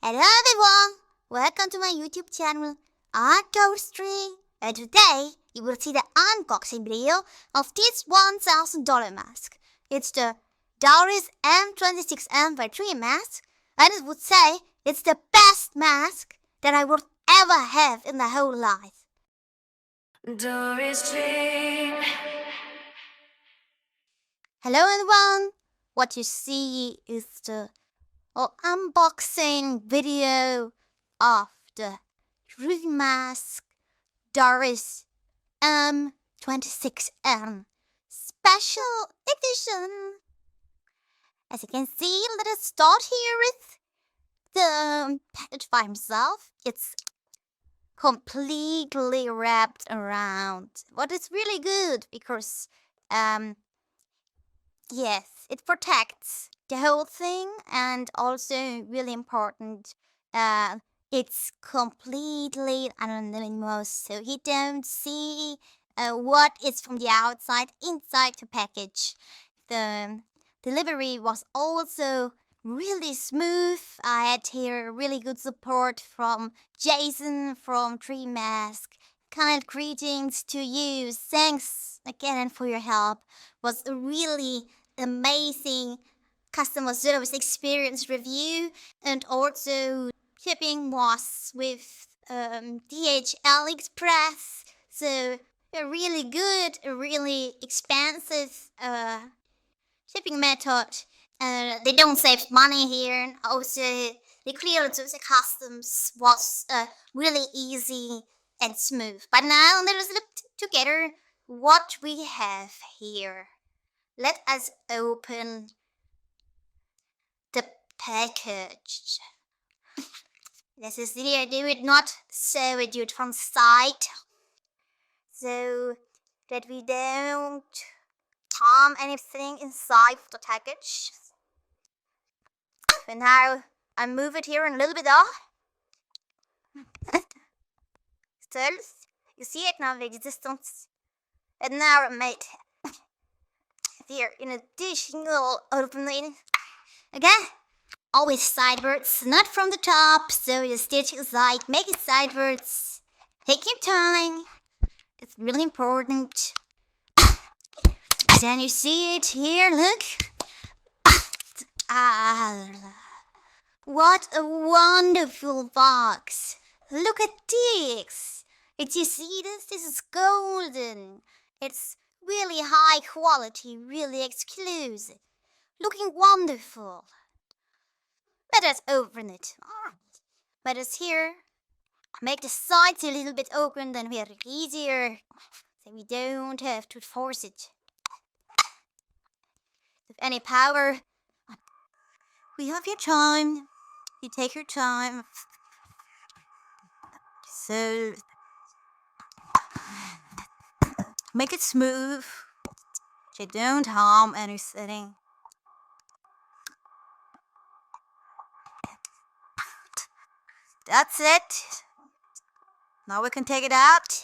Hello everyone! Welcome to my YouTube channel, Doris M26M. And today, you will see the unboxing video of this $1,000 mask. It's the Doris M26M by DreamMask. And I would say it's the best mask that I would ever have in my whole life. Doris Dream. Hello everyone! What you see is the unboxing video of the DreamMask Doris M26M Special Edition. As you can see, let us start here with the package by himself. It's completely wrapped around. What is really good because yes, it protects the whole thing, and also really important, it's completely anonymous, so you don't see what is from the outside inside the package. The delivery was also really smooth. I had here really good support from Jason from DreamMask. Kind greetings to you. Thanks again for your help. Was a really amazing customer service experience review, and also shipping was with DHL Express. So a really good, a really expensive shipping method. They don't save money here, and also the clearance of the customs was really easy and smooth. But now let us look together what we have here. Let us open the package. This is the I do it not so we do it from side, so that we don't harm anything inside the package. And now I move it here a little bit off. Still, you see it now with the distance. And now I made here an additional opening. Again, always sideways, not from the top, so you stitch inside, make it sideways. Take your time, it's really important. Then you see it here, look. What a wonderful box. Look at this. Did you see this? This is golden. It's really high quality, really exclusive. Looking wonderful. Let us open it. Let us here make the sides a little bit open, then we are easier, so we don't have to force it with any power. We have your time. You take your time. So make it smooth. So don't harm anything. That's it. Now we can take it out.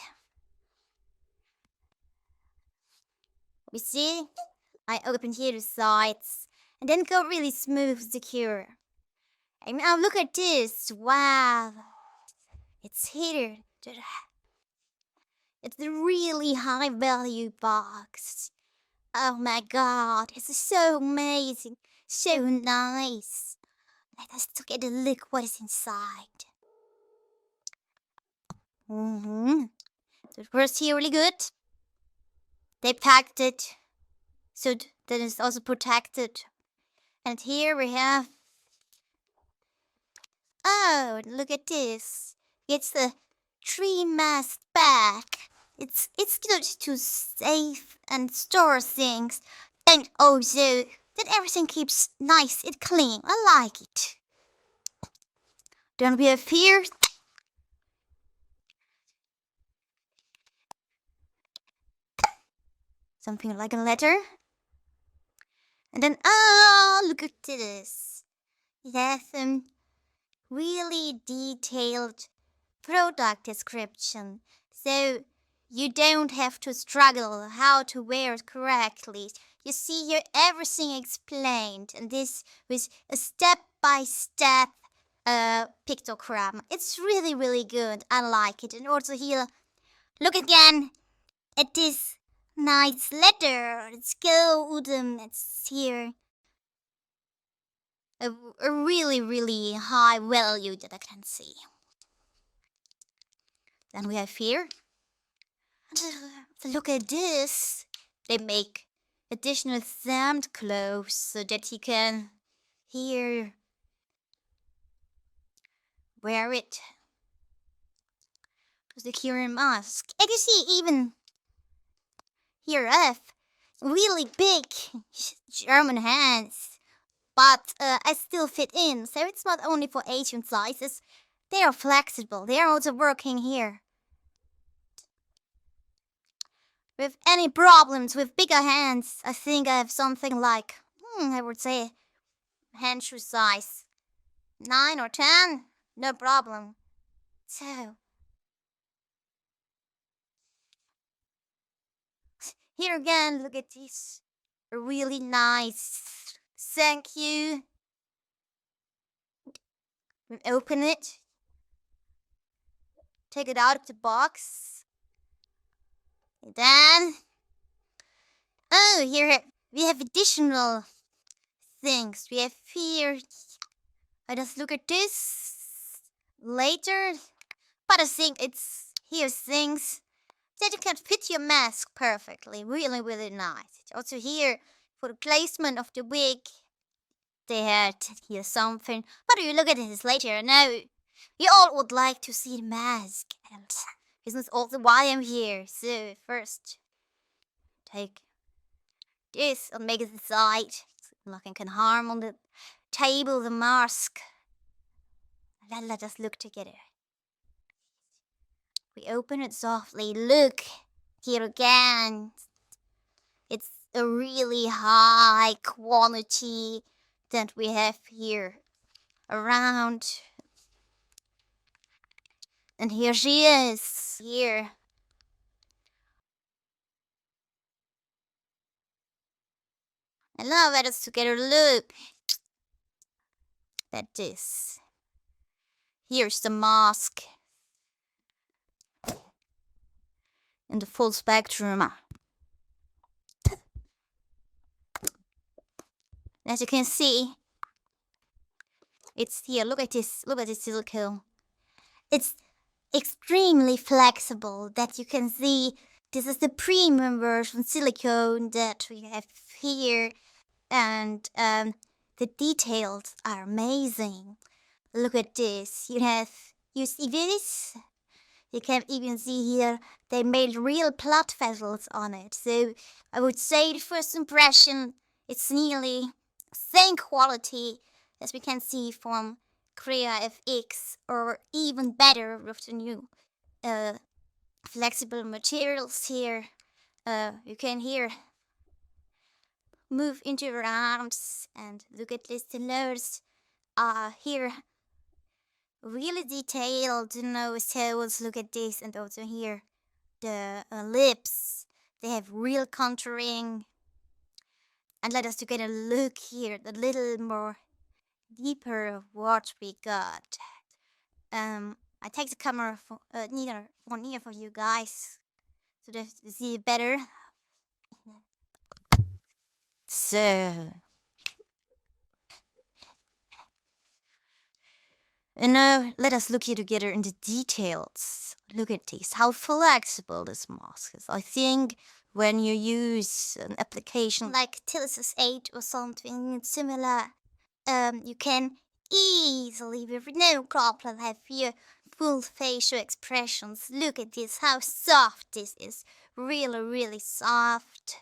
You see, I opened here the sides and then go really smooth, secure. And now look at this. Wow. It's here. It's a really high value box. Oh my god, it's so amazing. So nice. Let us get a look what is inside. The first here really good. They packed it so that it's also protected. And here we have, oh, look at this. It's the DreamMask bag. It's good to save and store things, and also that everything keeps nice and clean. I like it. Don't be afraid. Something like a letter. And then, oh, look at this. It has some really detailed product description, so you don't have to struggle how to wear it correctly. You see here everything explained, and this was a step-by-step pictogram. It's really, really good. I like it. And also here, look again at this nice letter. It's golden. It's here. A really, really high value that I can see. Then we have here. Look at this. They make additional stamped clothes so that you can here wear it. The Curing mask. And you see even here F, really big German hands. But I still fit in, so it's not only for Asian sizes. They are flexible. They are also working here. With any problems with bigger hands, I think I have something like, I would say, hand shoe size 9 or 10, no problem. So, here again, look at this. Really nice. Thank you. Open it. Take it out of the box. Then, oh, here we have additional things. We have here. I just look at this later, but I think it's here things that you can fit your mask perfectly. Really, really nice. Also here for the placement of the wig, they had here something. But you look at this later. Now, you all would like to see the mask, and this is also why I'm here. So first, take this and make it aside. Nothing can harm on the table, the mask. Then let us look together. We open it softly. Look, here again. It's a really high quality that we have here around. And here she is. Here. And now let us together look at this. Here's the mask in the full spectrum. As you can see, it's here. Look at this silicone. It's extremely flexible that you can see. This is the premium version silicone that we have here, and the details are amazing. Look at this. You see this? You can even see here they made real blood vessels on it. So I would say the first impression, it's nearly same quality as we can see from Korea FX, or even better with the new flexible materials here. You can here move into your arms and look at this. The nose here really detailed nose holes. Look at this, and also here the lips. They have real contouring. And let us together look here a little more deeper of what we got. I take the camera near for you guys so that you see it better. So, and now let us look here together in the details. Look at this, how flexible this mask is. I think when you use an application like Tillis 8 or something similar, you can easily, with no problem, have your full facial expressions. Look at this, how soft this is. Really, really soft.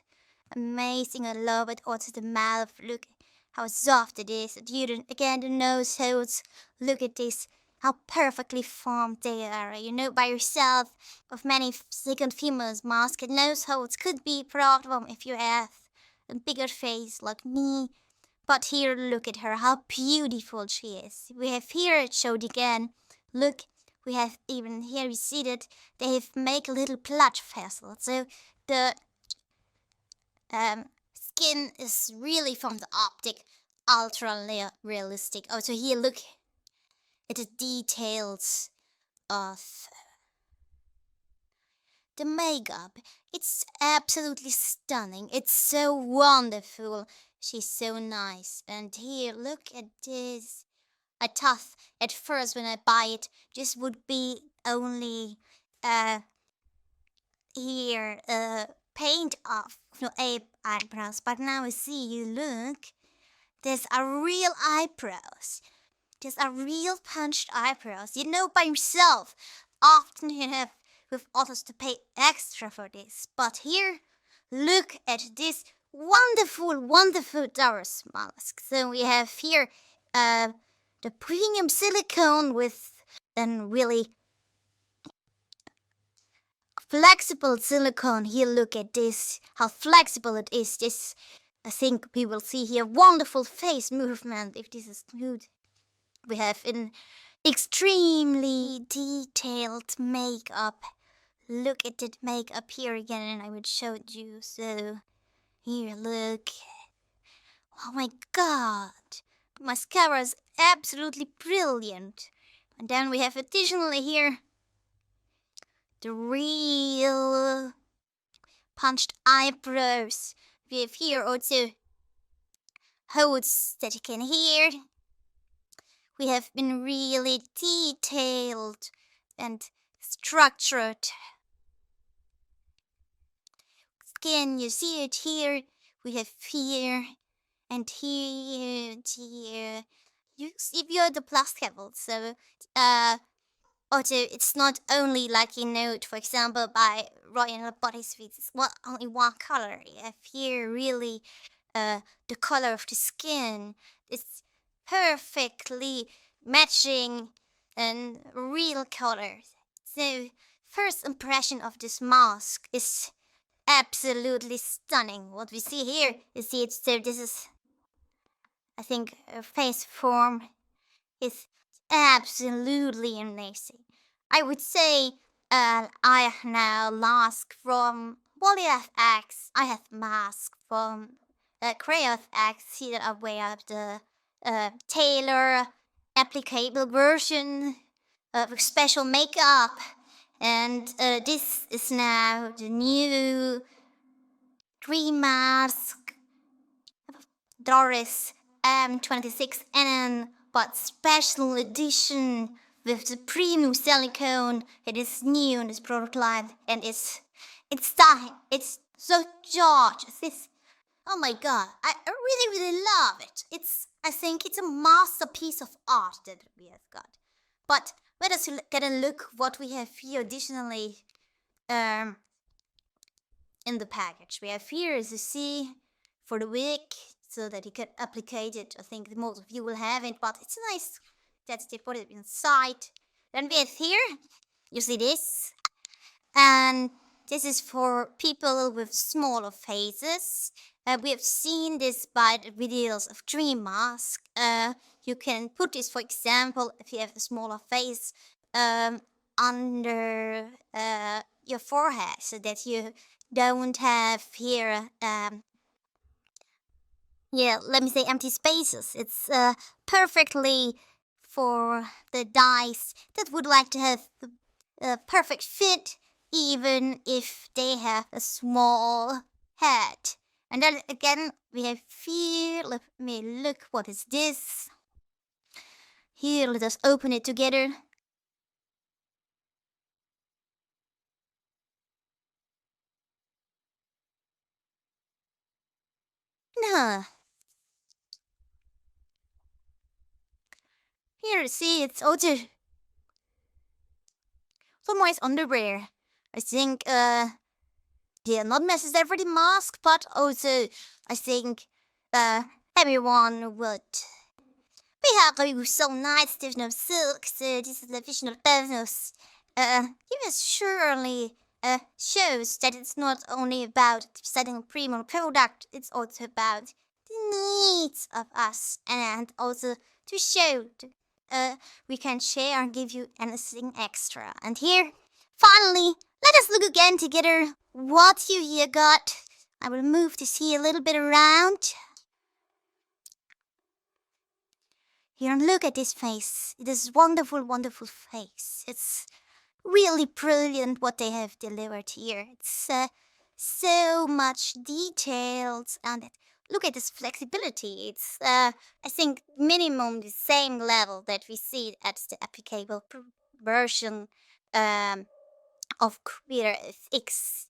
Amazing, I love it. Also the mouth, look how soft it is. And again, the nose holes. Look at this, how perfectly formed they are. You know by yourself, of many second females mask and nose holes could be a problem if you have a bigger face like me. But here, look at her, how beautiful she is. We have here it showed again. Look, we have even here, you see that they have make a little blood vessel. So the skin is really from the optic ultra realistic. Also here, look, at the details of the makeup. It's absolutely stunning. It's so wonderful. She's so nice. And here, look at this. I thought at first when I buy it, this would be only uh here paint off no eyebrows, but now I see you look. There's a real eyebrows. There's a real punched eyebrows. You know by yourself. Often you have with others to pay extra for this. But here, look at this wonderful, wonderful Doris mask. So we have here the premium silicone with then really flexible silicone. Here, look at this, how flexible it is. This, I think we will see here, wonderful face movement if this is smooth. We have an extremely detailed makeup. Look at that makeup here again, and I will show it you. So, here, look. Oh my god. Mascara is absolutely brilliant. And then we have additionally here the real punched eyebrows. We have here also holes that you can hear. We have been really detailed and structured. Skin, you see it here. We have here and here and here. If you're the plus level, so also it's not only like for example by royal body suits, it's not only one color. You have here really the color of the skin. It's perfectly matching and real colors. So first impression of this mask is absolutely stunning. What we see here, you see it, so this is, I think, a face form is absolutely amazing. I would say I now mask from PolyFX. I have mask from CrayFX. Here I wear the tailor applicable version with special makeup. And this is now the new DreamMask Doris M26M, but special edition with the premium silicone. It is new in this product line, and it's time. It's so gorgeous. Oh my god, I really love it. I think it's a masterpiece of art that we have got. But let us get a look what we have here additionally in the package. We have here, as you see, for the wig, so that you can apply it. I think most of you will have it, but it's nice that they put it inside. Then we have here, you see this, and this is for people with smaller faces. We have seen this by the videos of DreamMask. You can put this, for example, if you have a smaller face, under your forehead, so that you don't have here let me say empty spaces. It's perfectly for the dice that would like to have a perfect fit, even if they have a small head. And then again, we have here, let me look, what is this? Here, let us open it together. No. Here, see, it's also some nice underwear. I think, not necessary for the mask, but also, I think, everyone would be happy with so nice. There's no silk, so this is the additional bonus. This surely shows that it's not only about selling a premium product, it's also about the needs of us, and also to show we can share and give you anything extra. And here, finally, let us look again together what you here got. I will move this here a little bit around. Here, and look at this face. This wonderful, wonderful face. It's really brilliant what they have delivered here. It's so much details, and look at this flexibility. It's I think minimum the same level that we see at the applicable version um, of Queer X.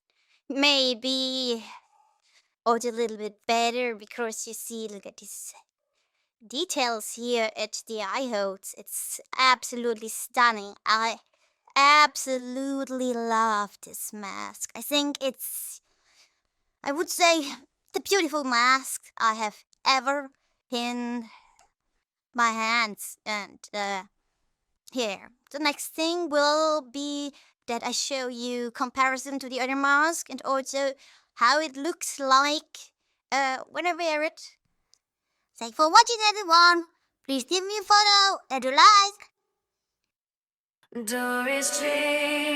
Maybe or a little bit better because you see, look at these details here at the eye holes. It's absolutely stunning. I absolutely love this mask. I think it's, I would say, the beautiful mask I have ever in my hands. And here, the next thing will be that I show you comparison to the other mask and also how it looks like when I wear it. Thanks for watching, everyone. Please give me a follow and a like. Doris Dream.